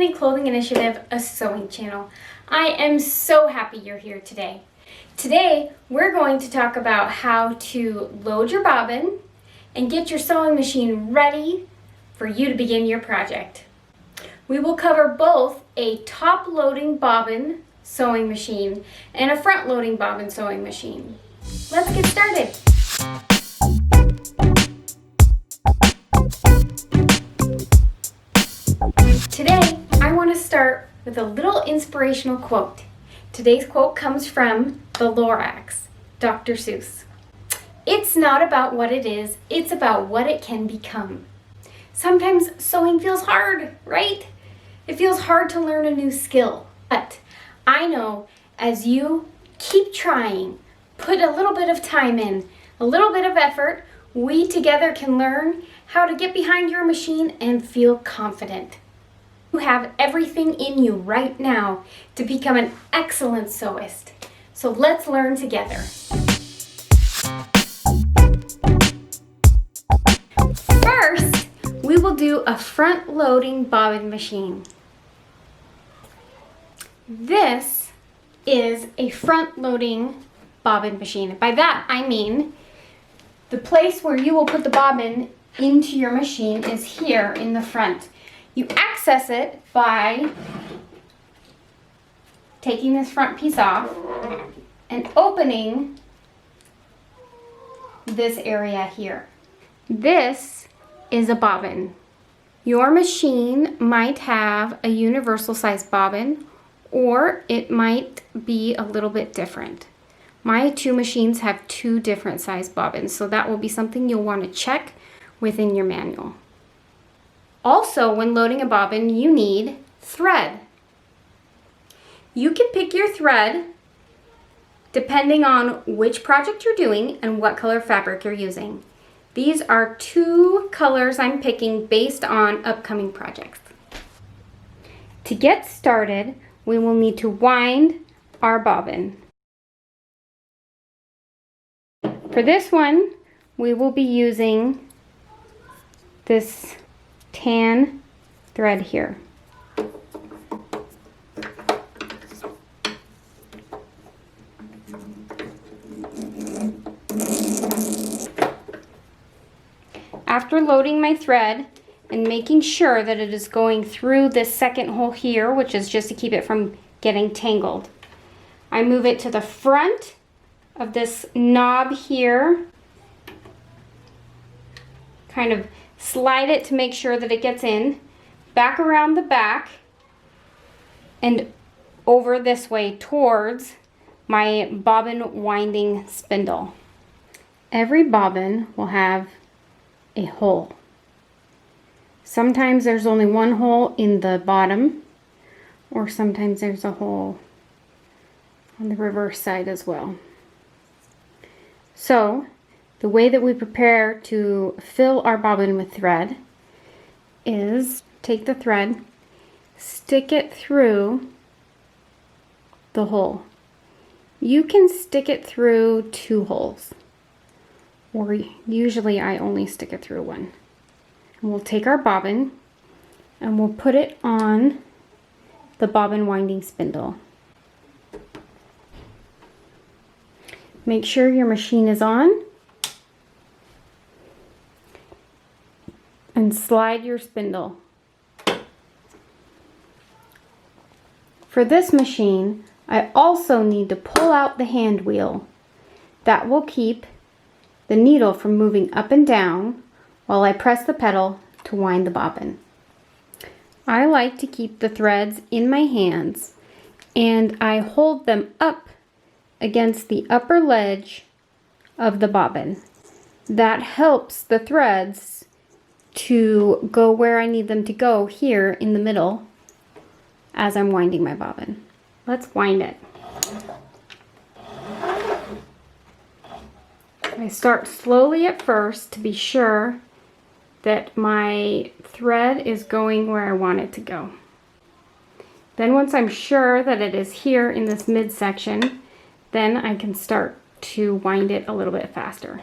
Handmade Clothing Initiative, a sewing channel. I am so happy you're here today. Today, we're going to talk about how to load your bobbin and get your sewing machine ready for you to begin your project. We will cover both a top-loading bobbin sewing machine and a front-loading bobbin sewing machine. Let's get started. Today, I want to start with a little inspirational quote. Today's quote comes from The Lorax, Dr. Seuss. It's not about what it is, it's about what it can become. Sometimes sewing feels hard, right? It feels hard to learn a new skill. But I know as you keep trying, put a little bit of time in, a little bit of effort, we together can learn how to get behind your machine and feel confident. You have everything in you right now to become an excellent sewist. So let's learn together. First, we will do a front-loading bobbin machine. This is a front-loading bobbin machine. By that, I mean the place where you will put the bobbin into your machine is here in the front. You access it by taking this front piece off and opening this area here. This is a bobbin. Your machine might have a universal size bobbin, or it might be a little bit different. My two machines have two different size bobbins, so that will be something you'll want to check within your manual. Also, when loading a bobbin, you need thread. You can pick your thread depending on which project you're doing and what color fabric you're using. These are two colors I'm picking based on upcoming projects. To get started, we will need to wind our bobbin. For this one, we will be using this tan thread here. After loading my thread and making sure that it is going through this second hole here, which is just to keep it from getting tangled, I move it to the front of this knob here, kind of slide it to make sure that it gets in, back around the back, and over this way towards my bobbin winding spindle. Every bobbin will have a hole. Sometimes there's only one hole in the bottom, or sometimes there's a hole on the reverse side as well. So, the way that we prepare to fill our bobbin with thread is take the thread, stick it through the hole. You can stick it through two holes, or usually I only stick it through one. And we'll take our bobbin and we'll put it on the bobbin winding spindle. Make sure your machine is on and slide your spindle. For this machine, I also need to pull out the hand wheel. That will keep the needle from moving up and down while I press the pedal to wind the bobbin. I like to keep the threads in my hands and I hold them up against the upper ledge of the bobbin. That helps the threads to go where I need them to go here in the middle as I'm winding my bobbin. Let's wind it. I start slowly at first to be sure that my thread is going where I want it to go. Then once I'm sure that it is here in this midsection, then I can start to wind it a little bit faster.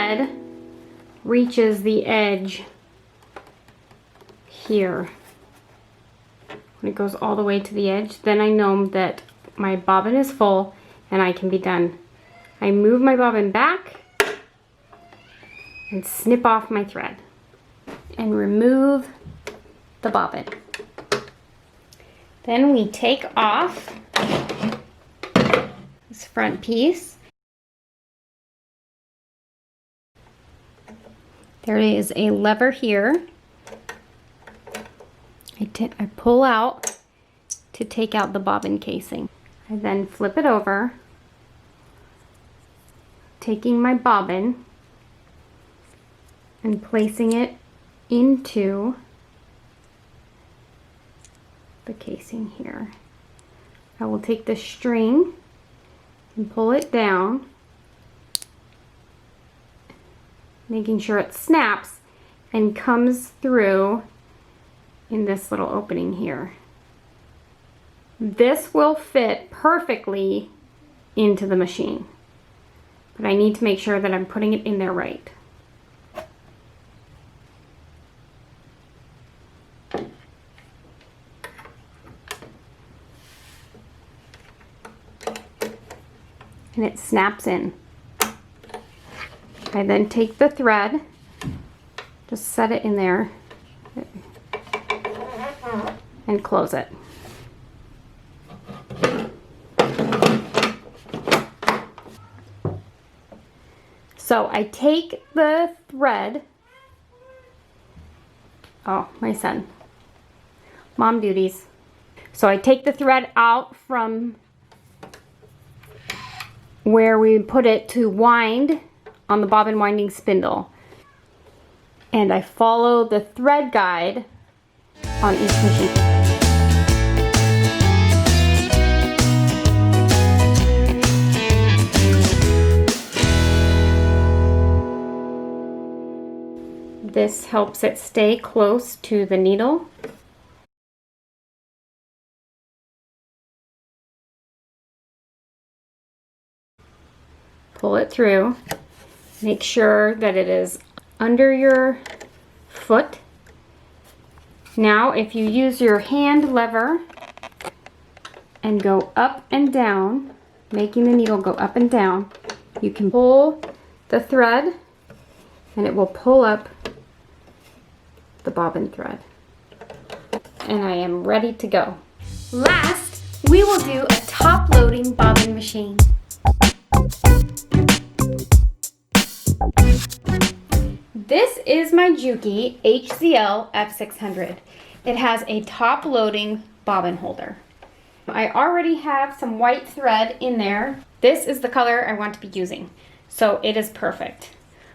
thread reaches the edge here, when it goes all the way to the edge, then I know that my bobbin is full and I can be done. I move my bobbin back and snip off my thread and remove the bobbin. Then we take off this front piece. There is a lever here. I pull out to take out the bobbin casing. I then flip it over, taking my bobbin and placing it into the casing here. I will take the string and pull it down, making sure it snaps and comes through in this little opening here. This will fit perfectly into the machine, but I need to make sure that I'm putting it in there right. And it snaps in. I then take the thread, just set it in there, and close it. So I take the thread, oh, my son, mom duties. So I take the thread out from where we put it to wind on the bobbin winding spindle. And I follow the thread guide on each machine. This helps it stay close to the needle. Pull it through. Make sure that it is under your foot. Now, if you use your hand lever and go up and down, making the needle go up and down, you can pull the thread and it will pull up the bobbin thread. And I am ready to go. Last, we will do a top-loading bobbin machine. This is my Juki HZL-F600. It has a top-loading bobbin holder. I already have some white thread in there. This is the color I want to be using, so it is perfect.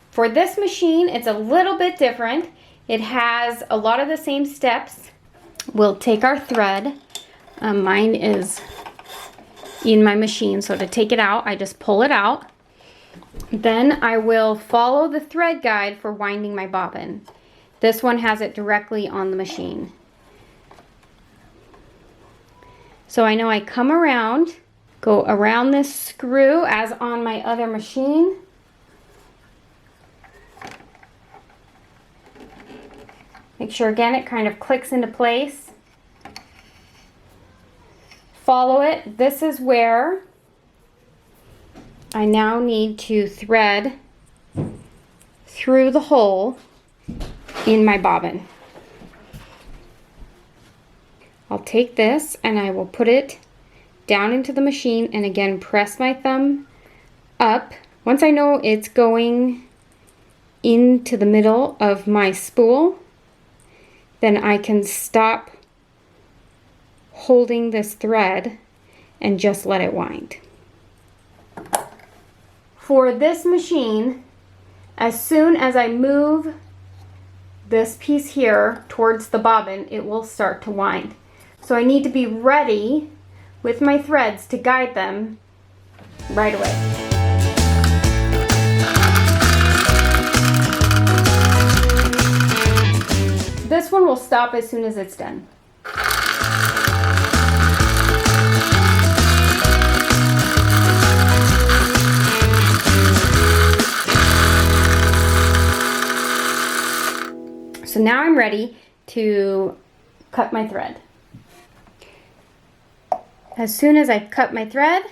For this machine, it's a little bit different. It has a lot of the same steps. We'll take our thread. Mine is in my machine, so to take it out, I just pull it out. Then I will follow the thread guide for winding my bobbin. This one has it directly on the machine. So I know I come around, go around this screw as on my other machine. Make sure again it kind of clicks into place. Follow it. This is where I now need to thread through the hole in my bobbin. I'll take this and I will put it down into the machine and again press my thumb up. Once I know it's going into the middle of my spool, then I can stop holding this thread and just let it wind. For this machine, as soon as I move this piece here towards the bobbin, it will start to wind. So I need to be ready with my threads to guide them right away. This one will stop as soon as it's done. So now I'm ready to cut my thread. As soon as I've cut my thread,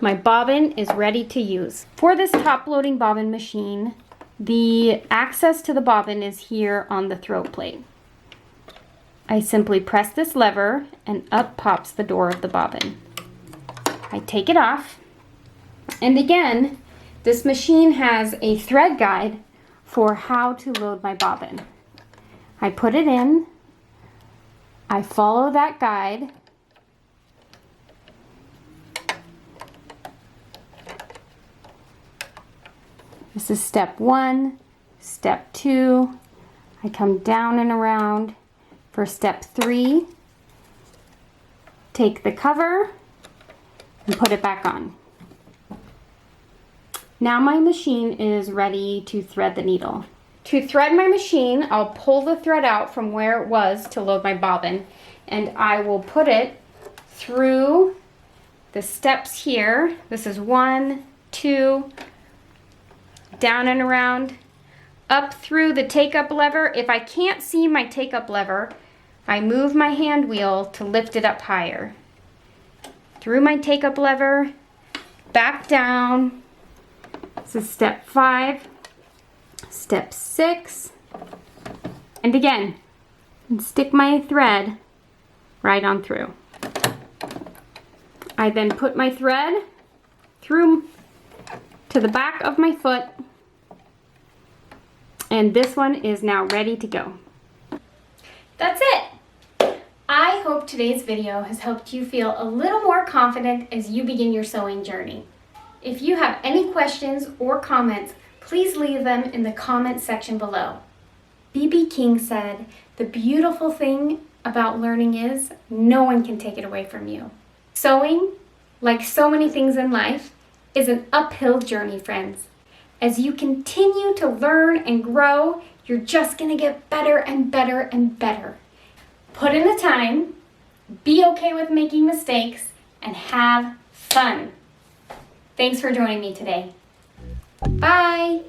my bobbin is ready to use. For this top loading bobbin machine, the access to the bobbin is here on the throat plate. I simply press this lever and up pops the door of the bobbin. I take it off, and again, this machine has a thread guide for how to load my bobbin. I put it in, I follow that guide, this is step 1, step 2, I come down and around. For step 3, take the cover and put it back on. Now my machine is ready to thread the needle. To thread my machine, I'll pull the thread out from where it was to load my bobbin, and I will put it through the steps here. This is 1, 2, down and around, up through the take-up lever. If I can't see my take-up lever, I move my hand wheel to lift it up higher. Through my take-up lever, back down. This is step 5, step 6, and again, and stick my thread right on through. I then put my thread through to the back of my foot, and this one is now ready to go. That's it! I hope today's video has helped you feel a little more confident as you begin your sewing journey. If you have any questions or comments, please leave them in the comments section below. B.B. King said, "The beautiful thing about learning is no one can take it away from you." Sewing, like so many things in life, is an uphill journey, friends. As you continue to learn and grow, you're just gonna get better and better and better. Put in the time, be okay with making mistakes, and have fun. Thanks for joining me today. Bye!